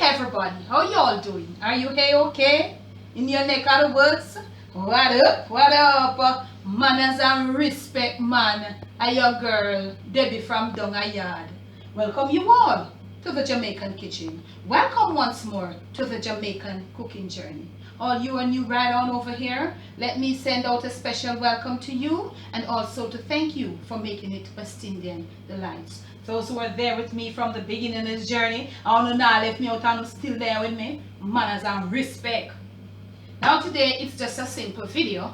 everybody, how y'all doing? Are you okay? In your neck of the woods? What up? What up? Manners and respect, man. I your girl, Debbie from Donga Yard. Welcome you all to the Jamaican kitchen. Welcome once more to the Jamaican cooking journey. All you are new right on over here, let me send out a special welcome to you and also to thank you for making it West Indian Delights. Those who are there with me from the beginning of this journey, I want to now left me out and still there with me, manners and respect. Now today it's just a simple video,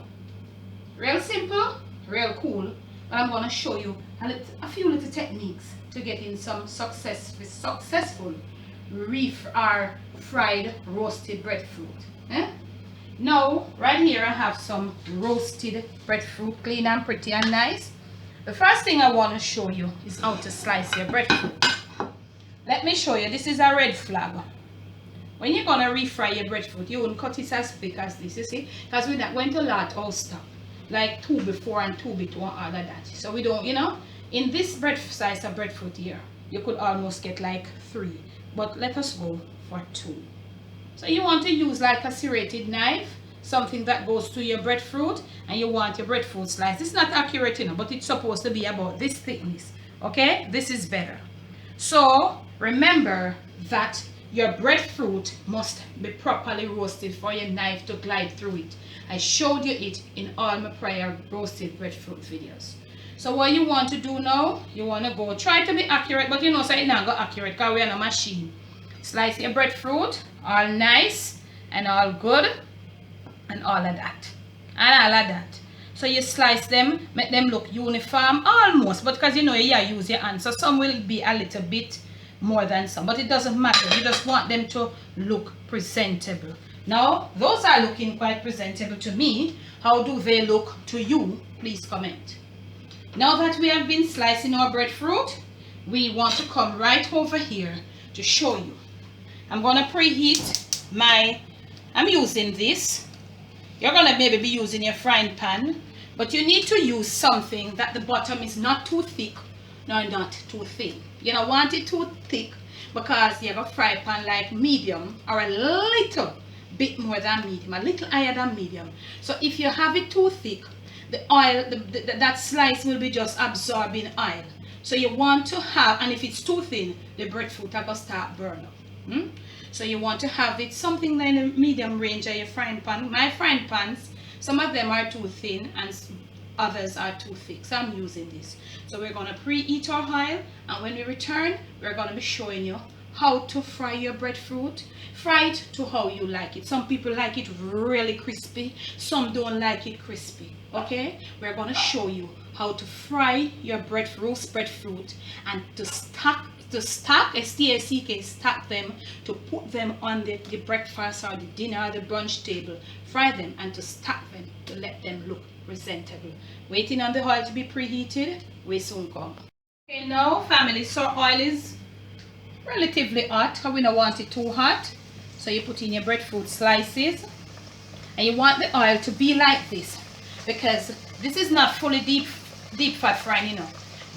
real simple, real cool, but I'm going to show you a few little techniques to get in some successful fried roasted breadfruit. Now right here I have some roasted breadfruit, clean and pretty and nice. The first thing I want to show you is how to slice your breadfruit. Let me show you. This is a red flag. When you're going to refry your breadfruit, you won't cut it as thick as this, you see, because we're not going to let all stuff like 2 before and 2 before and all of that. So we don't, in this size of breadfruit here, you could almost get like 3, but let us go for 2. So you want to use like a serrated knife, something that goes to your breadfruit, and you want your breadfruit slice. It's not accurate, but it's supposed to be about this thickness. Okay, this is better. So remember that your breadfruit must be properly roasted for your knife to glide through it. I showed you it in all my prior roasted breadfruit videos. So what you want to do now, you want to go try to be accurate, but so it's not go accurate because we're on a machine. Slice your breadfruit all nice and all good and all of that. So you slice them, make them look uniform almost, but because you use your hand, so some will be a little bit more than some, but it doesn't matter. You just want them to look presentable. Now those are looking quite presentable to me. How do they look to you? Please comment. Now that we have been slicing our breadfruit, we want to come right over here to show you. I'm going to preheat I'm using this. You're going to maybe be using your frying pan, but you need to use something that the bottom is not too thick nor not too thin. You don't want it too thick because you have a fry pan like medium or a little bit more than medium, a little higher than medium. So if you have it too thick, the oil, that slice will be just absorbing oil. So you want to have, and if it's too thin, the breadfruit are going to start burn up. So you want to have it something like a medium range of your frying pan. My frying pans, some of them are too thin and others are too thick, so I'm using this. So we're going to preheat our oil, and when we return, we're going to be showing you how to fry your breadfruit. Fry it to how you like it. Some people like it really crispy, some don't like it crispy. Okay, we're going to show you how to fry your roast breadfruit and to stack stack them, to put them on the breakfast or the dinner or the brunch table, fry them and to stack them to let them look presentable. Waiting on the oil to be preheated, we soon come. Okay, now family, so oil is relatively hot, we don't want it too hot. So you put in your breadfruit slices, and you want the oil to be like this because this is not fully deep fat frying,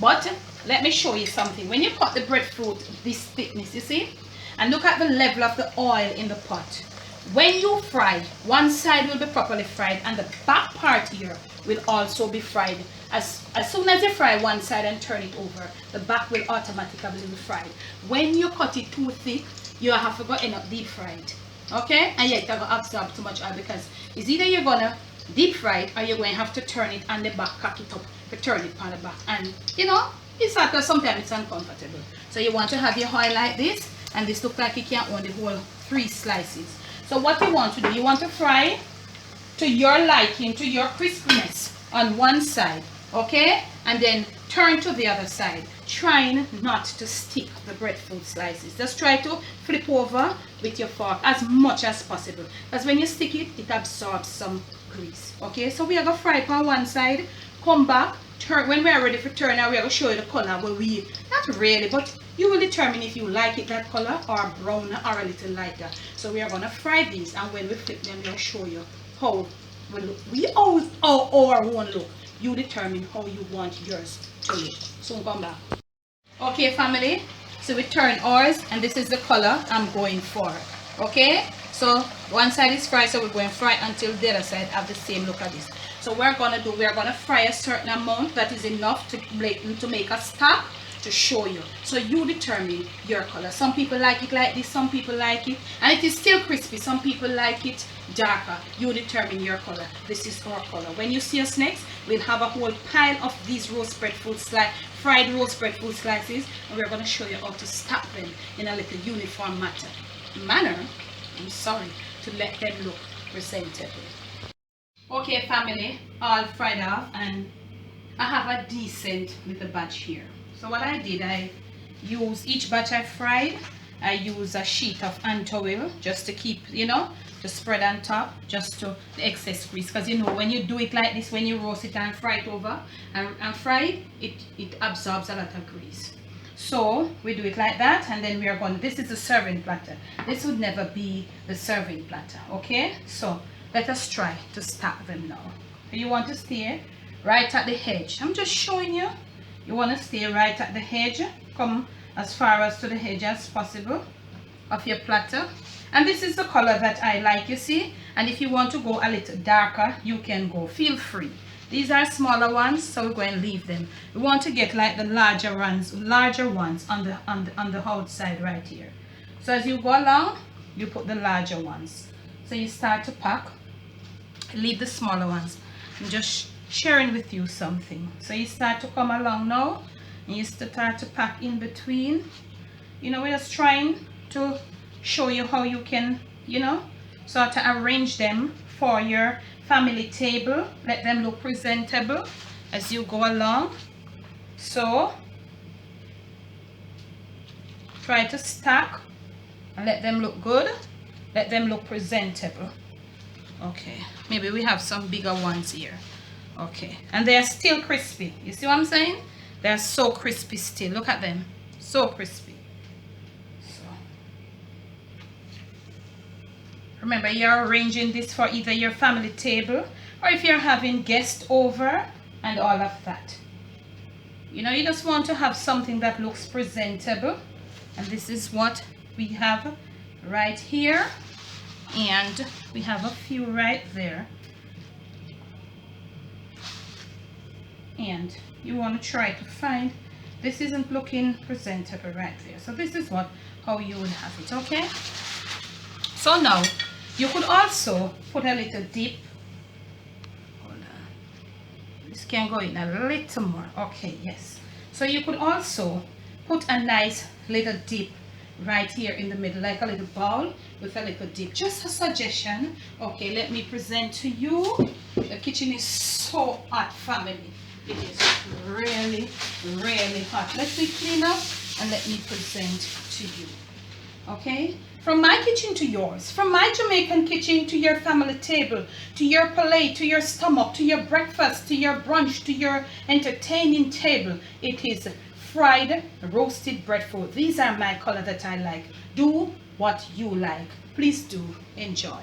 but let me show you something. When you cut the breadfruit this thickness, you see, and look at the level of the oil in the pot. When you fry, one side will be properly fried and the back part here will also be fried. As soon as you fry one side and turn it over, the back will automatically be fried. When you cut it too thick, you have to go end up deep fried. Okay? And yet you're going to absorb too much oil because it's either you're going to deep fry it or you're going to have to turn it on the back, cock it up to turn it on the back. And it's like sometimes it's uncomfortable. So you want to have your oil like this, and this looks like you can't own the whole 3 slices. So what you want to do, you want to fry to your liking, to your crispiness on one side, okay? And then turn to the other side, trying not to stick the breadfruit slices. Just try to flip over with your fork as much as possible, because when you stick it, it absorbs some grease. Okay, so we are going to fry it on one side, come back, turn. When we are ready for turn, now we are going to show you the color. Well, not really, but you will determine if you like it that color or brown or a little lighter. So we are going to fry these, and when we flip them, we'll show you how we look. We always our own look. You determine how you want yours to look. So come back. Okay family, So we turn ours, and this is the color I'm going for. Okay, so one side is fried, so we're going to fry until the other side have the same look at this. So we're gonna fry a certain amount that is enough to make a stop to show you. So you determine your color. Some people like it like this, some people like it, and it is still crispy. Some people like it darker. You determine your color. This is our color. When you see us next, we'll have a whole pile of these roast breadfruit fried roast breadfruit slices, and we're going to show you how to stack them in a little uniform manner. I'm sorry, to let them look presentable. Okay, family, all fried off, and I have a decent little batch here. So what I did, I use each batch I fried, I use a sheet of ant oil just to keep, to spread on top, just to the excess grease. Because when you do it like this, when you roast it and fry it over and fry it, it absorbs a lot of grease. So we do it like that, and then we are going, this is the serving platter. This would never be the serving platter, okay? So let us try to stack them now. You want to stay right at the edge. I'm just showing you. You want to stay right at the edge. Come as far as to the edge as possible of your platter. And this is the color that I like, you see. And if you want to go a little darker, you can go. Feel free. These are smaller ones, so we're going to leave them. We want to get like the larger ones on the outside right here. So as you go along, you put the larger ones. So you start to pack. Leave the smaller ones. I'm just sharing with you something. So you start to come along now, and you start to pack in between. We're just trying to show you how you can, sort of arrange them for your family table. Let them look presentable as you go along. So try to stack and let them look good. Let them look presentable. Okay, maybe we have some bigger ones here. Okay, and they're still crispy. You see what I'm saying? They're so crispy still. Look at them. So crispy. So remember, you're arranging this for either your family table or if you're having guests over and all of that. You just want to have something that looks presentable. And this is what we have right here. And we have a few right there. And you want to try to find, this isn't looking presentable right there. So this is how you would have it, okay? So now you could also put a little dip. Hold on. This can go in a little more. Okay, yes. So you could also put a nice little dip right here in the middle, like a little bowl with a little dip. Just a suggestion. Okay, let me present to you. The kitchen is so hot, family. It is really, really hot. Let me clean up and let me present to you. Okay? From my kitchen to yours, from my Jamaican kitchen to your family table, to your plate, to your stomach, to your breakfast, to your brunch, to your entertaining table, it is fried roasted breadfruit. These are my color that I like. Do what you like. Please do enjoy.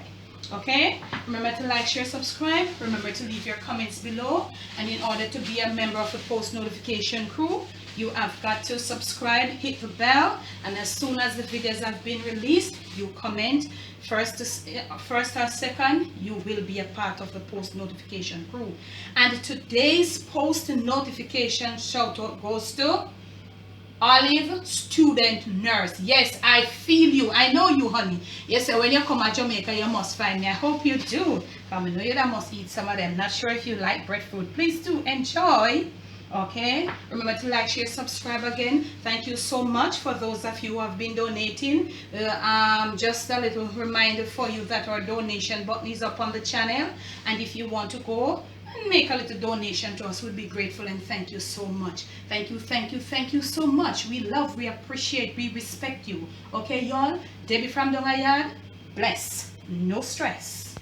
Okay, remember to like, share, subscribe. Remember to leave your comments below, and in order to be a member of the post notification crew, you have got to subscribe, hit the bell, and as soon as the videos have been released, you comment first or second, you will be a part of the post notification crew. And today's post notification shout out goes to Olive, student nurse. Yes, I feel you. I know you, honey. Yes, when you come to Jamaica, you must find me. I hope you do. I know you must eat some of them. Not sure if you like breadfruit. Please do enjoy. Okay, remember to like, share, subscribe again. Thank you so much for those of you who have been donating. Just a little reminder for you that our donation button is up on the channel, and if you want to go and make a little donation to us, we'd be grateful, and thank you so much. Thank you so much. We love, we appreciate, we respect you. Okay, y'all? Debbie from Dongayard, bless, no stress.